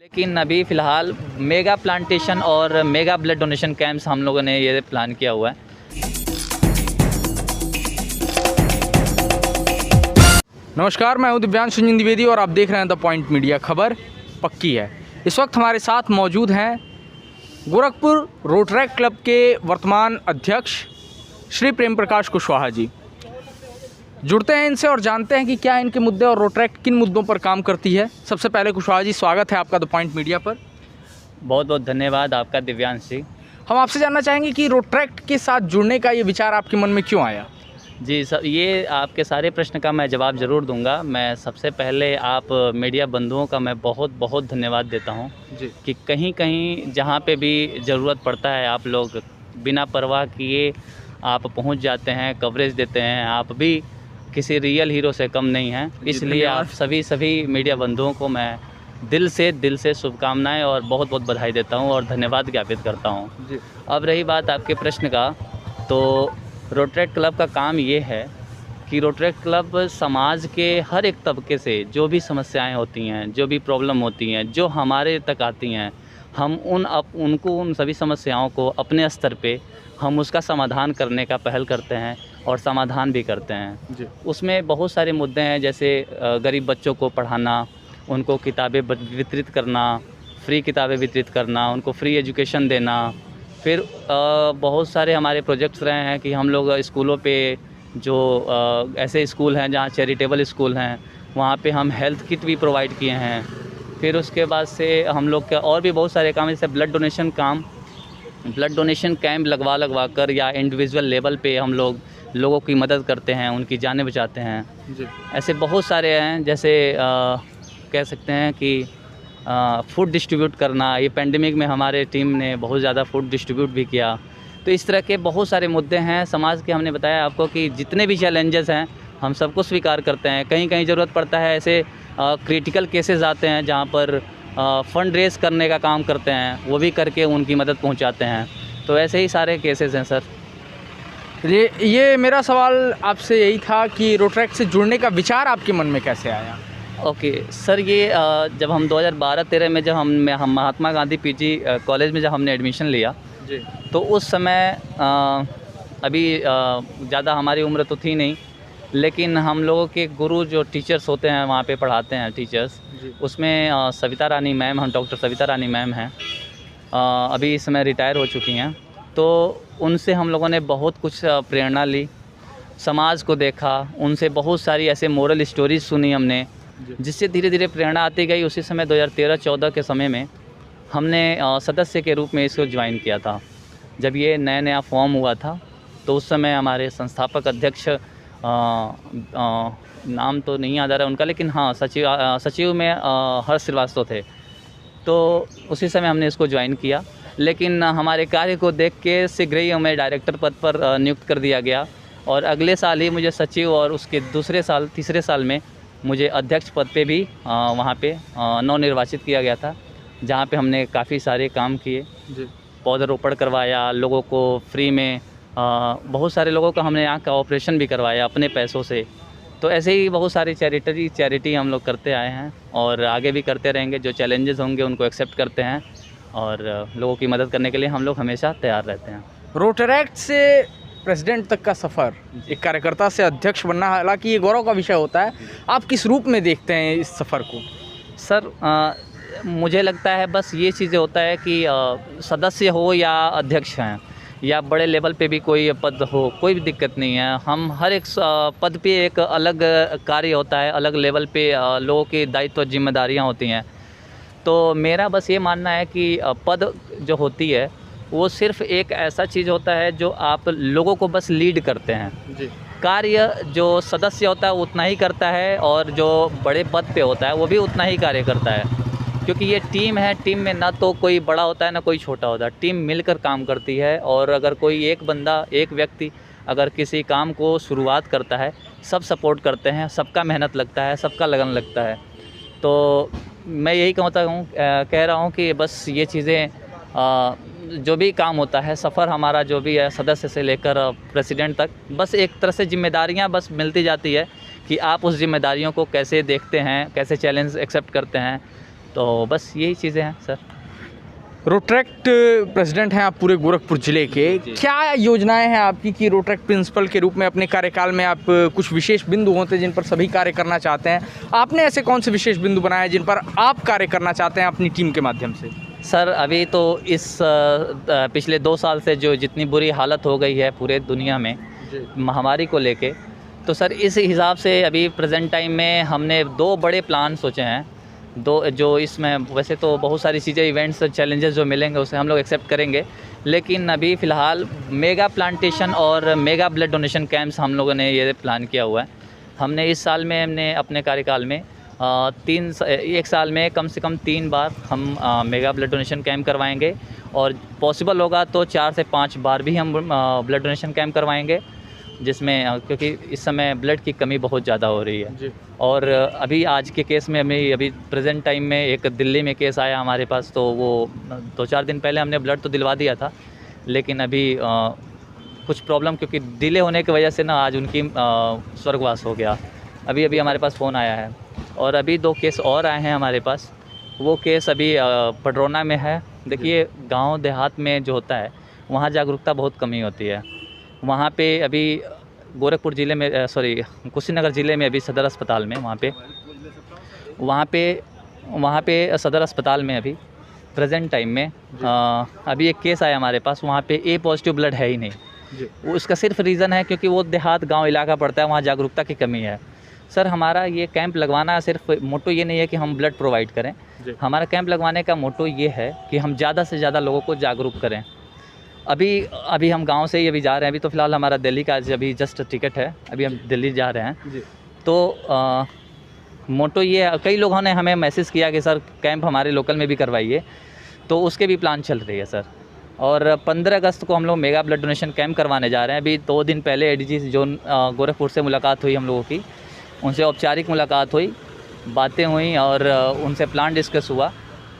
लेकिन अभी फ़िलहाल मेगा प्लांटेशन और मेगा ब्लड डोनेशन कैंप्स हम लोगों ने ये प्लान किया हुआ है। नमस्कार, मैं हूं दिव्यांश संजन द्विवेदी और आप देख रहे हैं द पॉइंट मीडिया। खबर पक्की है। इस वक्त हमारे साथ मौजूद हैं गोरखपुर रोटरैक्ट क्लब के वर्तमान अध्यक्ष श्री प्रेम प्रकाश कुशवाहा जी। जुड़ते हैं इनसे और जानते हैं कि क्या इनके मुद्दे और रोटरैक्ट किन मुद्दों पर काम करती है। सबसे पहले कुशवाहा जी, स्वागत है आपका द पॉइंट मीडिया पर। बहुत बहुत धन्यवाद आपका दिव्यांश जी। हम आपसे जानना चाहेंगे कि रोटरैक्ट के साथ जुड़ने का ये विचार आपके मन में क्यों आया। जी सर, ये आपके सारे प्रश्न का मैं जवाब ज़रूर दूंगा। मैं सबसे पहले आप मीडिया बंधुओं का मैं बहुत बहुत धन्यवाद देता हूं जी। कि कहीं कहीं जहां पे भी ज़रूरत पड़ता है आप लोग बिना परवाह किए आप पहुंच जाते हैं, कवरेज देते हैं। आप भी किसी रियल हीरो से कम नहीं हैं। इसलिए आप सभी मीडिया बंधुओं को मैं दिल से शुभकामनाएं और बहुत बहुत बधाई देता हूं और धन्यवाद ज्ञापित करता हूं। जी। अब रही बात आपके प्रश्न का, तो रोटरैक्ट क्लब का काम ये है कि रोटरैक्ट क्लब समाज के हर एक तबके से जो भी समस्याएं होती हैं, जो भी प्रॉब्लम होती हैं, जो हमारे तक आती हैं, हम उन सभी समस्याओं को अपने स्तर पे हम उसका समाधान करने का पहल करते हैं और समाधान भी करते हैं। जी। उसमें बहुत सारे मुद्दे हैं, जैसे गरीब बच्चों को पढ़ाना, उनको किताबें वितरित करना, फ्री किताबें वितरित करना, उनको फ्री एजुकेशन देना। फिर बहुत सारे हमारे प्रोजेक्ट्स रहे हैं कि हम लोग स्कूलों पे जो ऐसे स्कूल हैं जहाँ चैरिटेबल स्कूल हैं वहाँ पे हम हेल्थ किट भी प्रोवाइड किए हैं। फिर उसके बाद से हम लोग के और भी बहुत सारे काम, जैसे ब्लड डोनेशन कैंप लगवा कर या इंडिविजुअल लेवल पे हम लोगों की मदद करते हैं, उनकी जानें बचाते हैं। जी। ऐसे बहुत सारे हैं, जैसे कह सकते हैं कि फूड डिस्ट्रीब्यूट करना। ये पेंडेमिक में हमारे टीम ने बहुत ज़्यादा फूड डिस्ट्रीब्यूट भी किया। तो इस तरह के बहुत सारे मुद्दे हैं समाज के। हमने बताया आपको कि जितने भी चैलेंजेस हैं हम सबको स्वीकार करते हैं। कहीं कहीं ज़रूरत पड़ता है, ऐसे क्रिटिकल केसेस आते हैं जहाँ पर फ़ंड रेज़ करने का काम करते हैं, वो भी करके उनकी मदद पहुँचाते हैं। तो ऐसे ही सारे केसेस हैं सर। ये मेरा सवाल आपसे यही था कि रोटरैक्ट से जुड़ने का विचार आपके मन में कैसे आया। ओके सर, ये जब हम 2012-13 में जब हम महात्मा गांधी पीजी कॉलेज में जब हमने एडमिशन लिया जी। तो उस समय अभी ज़्यादा हमारी उम्र तो थी नहीं, लेकिन हम लोगों के गुरु जो टीचर्स होते हैं वहाँ पे पढ़ाते हैं टीचर्स, उसमें सविता रानी मैम, हम डॉक्टर सविता रानी मैम हैं, अभी इस समय रिटायर हो चुकी हैं। तो उनसे हम लोगों ने बहुत कुछ प्रेरणा ली, समाज को देखा, उनसे बहुत सारी ऐसे मोरल स्टोरीज सुनी हमने, जिससे धीरे धीरे प्रेरणा आती गई। उसी समय 2013-14 के समय में हमने सदस्य के रूप में इसको ज्वाइन किया था। जब ये नया फॉर्म हुआ था तो उस समय हमारे संस्थापक अध्यक्ष, नाम तो नहीं याद आ रहा उनका, लेकिन हाँ सचिव में हर्ष श्रीवास्तव थे। तो उसी समय हमने इसको ज्वाइन किया, लेकिन हमारे कार्य को देख के शीघ्र ही हमें डायरेक्टर पद पर नियुक्त कर दिया गया और अगले साल ही मुझे सचिव और उसके तीसरे साल में मुझे अध्यक्ष पद पे भी वहाँ पे नवनिर्वाचित किया गया था, जहाँ पे हमने काफ़ी सारे काम किए। पौधरोपण करवाया, लोगों को फ्री में, बहुत सारे लोगों का हमने आँख का ऑपरेशन भी करवाया अपने पैसों से। तो ऐसे ही बहुत सारी चैरिटी हम लोग करते आए हैं और आगे भी करते रहेंगे। जो चैलेंजेस होंगे उनको एक्सेप्ट करते हैं और लोगों की मदद करने के लिए हम लोग हमेशा तैयार रहते हैं। रोटरैक्ट से प्रेसिडेंट तक का सफ़र, एक कार्यकर्ता से अध्यक्ष बनना, हालांकि ये गौरव का विषय होता है, आप किस रूप में देखते हैं इस सफ़र को। सर मुझे लगता है बस ये चीज़ें होता है कि सदस्य हो या अध्यक्ष हैं या बड़े लेवल पे भी कोई पद हो, कोई भी दिक्कत नहीं है। हम हर एक पद पे एक अलग कार्य होता है, अलग लेवल पे लोगों की दायित्व और जिम्मेदारियाँ होती हैं। तो मेरा बस ये मानना है कि पद जो होती है वो सिर्फ एक ऐसा चीज़ होता है जो आप लोगों को बस लीड करते हैं। जी। कार्य जो सदस्य होता है उतना ही करता है और जो बड़े पद पे होता है वो भी उतना ही कार्य करता है, क्योंकि ये टीम है। टीम में ना तो कोई बड़ा होता है ना कोई छोटा होता है, टीम मिलकर काम करती है। और अगर कोई एक बंदा, एक व्यक्ति अगर किसी काम को शुरुआत करता है, सब सपोर्ट करते हैं, सबका मेहनत लगता है, सबका लगन लगता है। तो मैं यही कह रहा हूँ कि बस ये चीज़ें जो भी काम होता है, सफ़र हमारा जो भी है सदस्य से लेकर प्रेसिडेंट तक, बस एक तरह से जिम्मेदारियाँ बस मिलती जाती है कि आप उस जिम्मेदारियों को कैसे देखते हैं, कैसे चैलेंज एक्सेप्ट करते हैं। तो बस यही चीज़ें हैं सर। रोटरैक्ट प्रेसिडेंट हैं आप पूरे गोरखपुर ज़िले के, क्या योजनाएं हैं आपकी कि रोटरैक्ट प्रिंसिपल के रूप में अपने कार्यकाल में आप कुछ विशेष बिंदु होते हैं जिन पर सभी कार्य करना चाहते हैं? आपने ऐसे कौन से विशेष बिंदु बनाए जिन पर आप कार्य करना चाहते हैं अपनी टीम के माध्यम से? सर अभी तो इस पिछले 2 साल से जो जितनी बुरी हालत हो गई है पूरे दुनिया में महामारी को लेके, तो सर इस हिसाब से अभी प्रेजेंट टाइम में हमने 2 बड़े प्लान सोचे हैं। जो इसमें वैसे तो बहुत सारी चीज़ें, इवेंट्स, चैलेंजेस जो मिलेंगे उसे हम लोग एक्सेप्ट करेंगे, लेकिन अभी फ़िलहाल मेगा प्लांटेशन और मेगा ब्लड डोनेशन कैंप्स हम लोगों ने ये प्लान किया हुआ है। हमने इस साल में हमने अपने कार्यकाल में 1 साल में कम से कम 3 बार हम मेगा ब्लड डोनेशन कैंप करवाएंगे, और पॉसिबल होगा तो 4 से 5 बार भी हम ब्लड डोनेशन कैंप करवाएंगे, जिसमें क्योंकि इस समय ब्लड की कमी बहुत ज़्यादा हो रही है। और अभी आज के केस में अभी प्रेजेंट टाइम में एक दिल्ली में केस आया हमारे पास, तो वो 2-4 दिन पहले हमने ब्लड तो दिलवा दिया था, लेकिन अभी कुछ प्रॉब्लम क्योंकि डिले होने की वजह से ना आज उनकी स्वर्गवास हो गया। अभी हमारे पास फ़ोन आया है, और अभी 2 केस और आए हैं हमारे पास। वो केस अभी पडरौना में है। देखिए, गांव देहात में जो होता है वहाँ जागरूकता बहुत कमी होती है। वहाँ पे अभी गोरखपुर ज़िले में कुशीनगर ज़िले में अभी सदर अस्पताल में वहाँ पे सदर अस्पताल में अभी प्रेजेंट टाइम में अभी एक केस आया हमारे पास। वहाँ पे ए पॉजिटिव ब्लड है ही नहीं। वो उसका सिर्फ रीज़न है क्योंकि वो देहात गांव इलाका पड़ता है, वहाँ जागरूकता की कमी है। सर हमारा ये कैंप लगवाना सिर्फ मोटो ये नहीं है कि हम ब्लड प्रोवाइड करें। हमारा कैंप लगवाने का मोटो ये है कि हम ज़्यादा से ज़्यादा लोगों को जागरूक करें। अभी हम गांव से ही अभी जा रहे हैं। अभी तो फ़िलहाल हमारा दिल्ली का अभी जस्ट टिकट है, अभी हम दिल्ली जा रहे हैं। तो मोटो ये, कई लोगों ने हमें मैसेज किया कि सर कैंप हमारे लोकल में भी करवाइए, तो उसके भी प्लान चल रही है सर। और 15 अगस्त को हम लोग मेगा ब्लड डोनेशन कैंप करवाने जा रहे हैं। अभी 2 दिन पहले एडीजी जोन गोरखपुर से मुलाकात हुई हम लोगों की, उनसे औपचारिक मुलाकात हुई, बातें हुई और उनसे प्लान डिस्कस हुआ।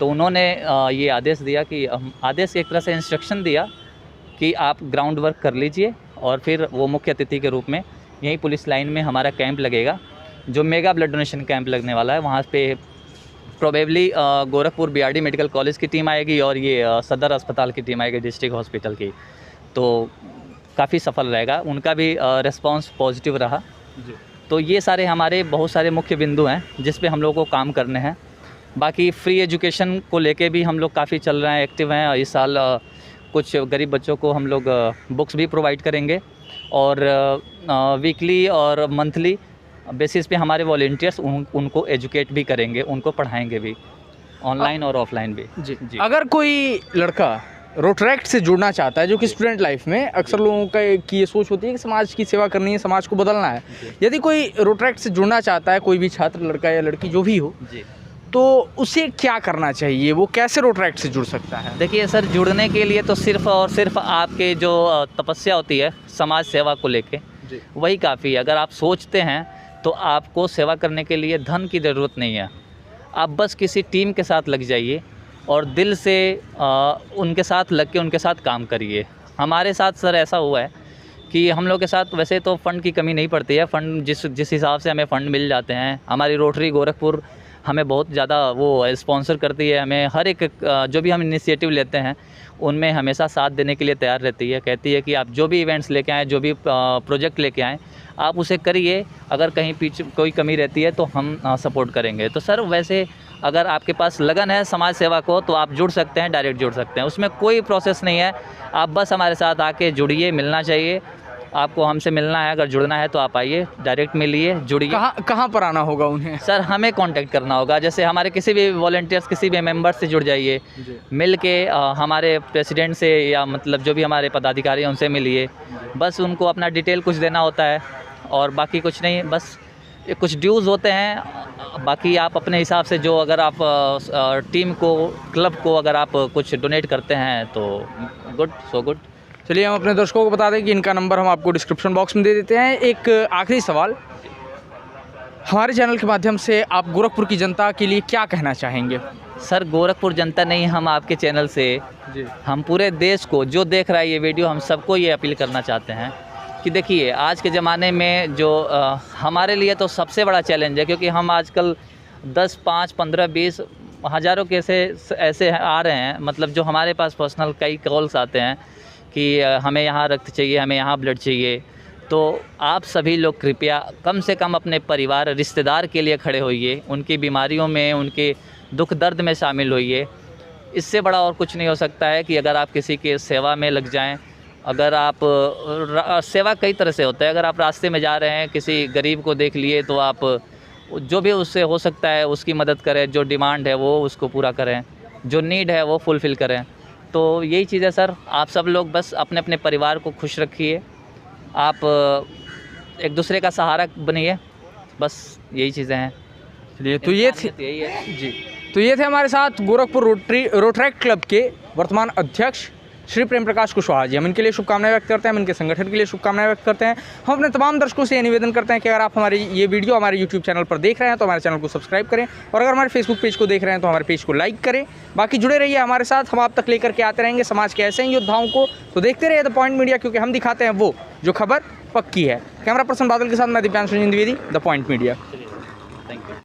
तो उन्होंने ये आदेश दिया कि आदेश एक तरह से इंस्ट्रक्शन दिया कि आप ग्राउंड वर्क कर लीजिए, और फिर वो मुख्य अतिथि के रूप में यहीं पुलिस लाइन में हमारा कैंप लगेगा, जो मेगा ब्लड डोनेशन कैंप लगने वाला है। वहाँ पे probably Gorakhpur BRD medical college की टीम आएगी, और ये सदर अस्पताल की टीम आएगी, डिस्ट्रिक्ट हॉस्पिटल की। तो काफ़ी सफल रहेगा, उनका भी रिस्पॉन्स पॉजिटिव रहा। तो ये सारे हमारे बहुत सारे मुख्य बिंदु हैं जिस पे हम लोगों को काम करने हैं। बाकी फ्री एजुकेशन को लेके भी हम लोग काफ़ी चल रहे हैं, एक्टिव हैं। इस साल कुछ गरीब बच्चों को हम लोग बुक्स भी प्रोवाइड करेंगे, और वीकली और मंथली बेसिस पे हमारे वॉलंटियर्स उनको एजुकेट भी करेंगे, उनको पढ़ाएंगे भी, ऑनलाइन और ऑफलाइन भी। जी। अगर कोई लड़का रोटरैक्ट से जुड़ना चाहता है, जो कि स्टूडेंट लाइफ में अक्सर लोगों की ये सोच होती है कि समाज की सेवा करनी है, समाज को बदलना है, यदि कोई रोटरैक्ट से जुड़ना चाहता है, कोई भी छात्र, लड़का या लड़की जो भी हो, तो उसे क्या करना चाहिए? वो कैसे रोटरैक्ट से जुड़ सकता है? देखिए सर, जुड़ने के लिए तो सिर्फ और सिर्फ आपके जो तपस्या होती है समाज सेवा को लेके, वही काफ़ी है। अगर आप सोचते हैं तो आपको सेवा करने के लिए धन की ज़रूरत नहीं है। आप बस किसी टीम के साथ लग जाइए और दिल से उनके साथ लग के उनके साथ काम करिए। हमारे साथ सर ऐसा हुआ है कि हम लोग के साथ वैसे तो फ़ंड की कमी नहीं पड़ती है। फ़ंड जिस हिसाब से हमें फ़ंड मिल जाते हैं, हमारी रोटरी गोरखपुर हमें बहुत ज़्यादा वो स्पॉन्सर करती है। हमें हर एक जो भी हम इनिशिएटिव लेते हैं उनमें हमेशा साथ देने के लिए तैयार रहती है। कहती है कि आप जो भी इवेंट्स लेके आएँ, जो भी प्रोजेक्ट लेके आएँ, आप उसे करिए। अगर कहीं पीछे कोई कमी रहती है तो हम सपोर्ट करेंगे। तो सर वैसे अगर आपके पास लगन है समाज सेवा को तो आप जुड़ सकते हैं, डायरेक्ट जुड़ सकते हैं, उसमें कोई प्रोसेस नहीं है। आप बस हमारे साथ आके जुड़िए, मिलना चाहिए आपको, हमसे मिलना है। अगर जुड़ना है तो आप आइए, डायरेक्ट मिलिए, जुड़िए। कहाँ पर आना होगा उन्हें? सर हमें कांटेक्ट करना होगा। जैसे हमारे किसी भी वॉलंटियर्स, किसी भी मेंबर से जुड़ जाइए, मिल के हमारे प्रेसिडेंट से या मतलब जो भी हमारे पदाधिकारी हैं उनसे मिलिए। बस उनको अपना डिटेल कुछ देना होता है और बाकी कुछ नहीं, बस कुछ ड्यूज़ होते हैं। बाकी आप अपने हिसाब से जो, अगर आप टीम को, क्लब को अगर आप कुछ डोनेट करते हैं तो गुड, सो गुड। चलिए, हम अपने दर्शकों को बता दें कि इनका नंबर हम आपको डिस्क्रिप्शन बॉक्स में दे देते हैं। एक आखिरी सवाल, हमारे चैनल के माध्यम से आप गोरखपुर की जनता के लिए क्या कहना चाहेंगे? सर गोरखपुर जनता नहीं, हम आपके चैनल से हम पूरे देश को, जो देख रहा है ये वीडियो, हम सबको ये अपील करना चाहते हैं कि देखिए आज के ज़माने में जो हमारे लिए तो सबसे बड़ा चैलेंज है, क्योंकि हम आजकल 10, 5, 15, 20 हज़ारों केसेस ऐसे आ रहे हैं, मतलब जो हमारे पास पर्सनल कई कॉल्स आते हैं कि हमें यहाँ रक्त चाहिए, हमें यहाँ ब्लड चाहिए। तो आप सभी लोग कृपया कम से कम अपने परिवार रिश्तेदार के लिए खड़े होइए, उनकी बीमारियों में, उनके दुख दर्द में शामिल होइए। इससे बड़ा और कुछ नहीं हो सकता है कि अगर आप किसी की सेवा में लग जाएं। अगर आप सेवा कई तरह से होता है, अगर आप रास्ते में जा रहे हैं, किसी गरीब को देख लिए तो आप जो भी उससे हो सकता है उसकी मदद करें, जो डिमांड है वो उसको पूरा करें, जो नीड है वो फुलफ़िल करें। तो यही चीज़ है सर, आप सब लोग बस अपने अपने परिवार को खुश रखिए, आप एक दूसरे का सहारा बनिए, बस यही चीज़ें हैं। चलिए, तो ये थे यही है जी। तो ये थे हमारे साथ गोरखपुर रोटरैक्ट क्लब के वर्तमान अध्यक्ष श्री प्रेम प्रकाश कुशवाहा जी। हम इनके लिए शुभकामनाएं व्यक्त करते हैं, हम इनके संगठन के लिए शुभकामनाएं व्यक्त करते हैं। हम अपने तमाम दर्शकों से ये निवेदन करते हैं कि अगर आप हमारी ये वीडियो हमारे यूट्यूब चैनल पर देख रहे हैं तो हमारे चैनल को सब्सक्राइब करें, और अगर हमारे फेसबुक पेज को देख रहे हैं तो हमारे पेज को लाइक करें। बाकी जुड़े रहिए हमारे साथ, हम आप तक लेकर के आते रहेंगे समाज के ऐसे ही योद्धाओं को। तो देखते रहिए द पॉइंट मीडिया, क्योंकि हम दिखाते हैं वो जो खबर पक्की है। कैमरा पर्सन बादल के साथ मैं Divyanshu Dwivedi, the point media.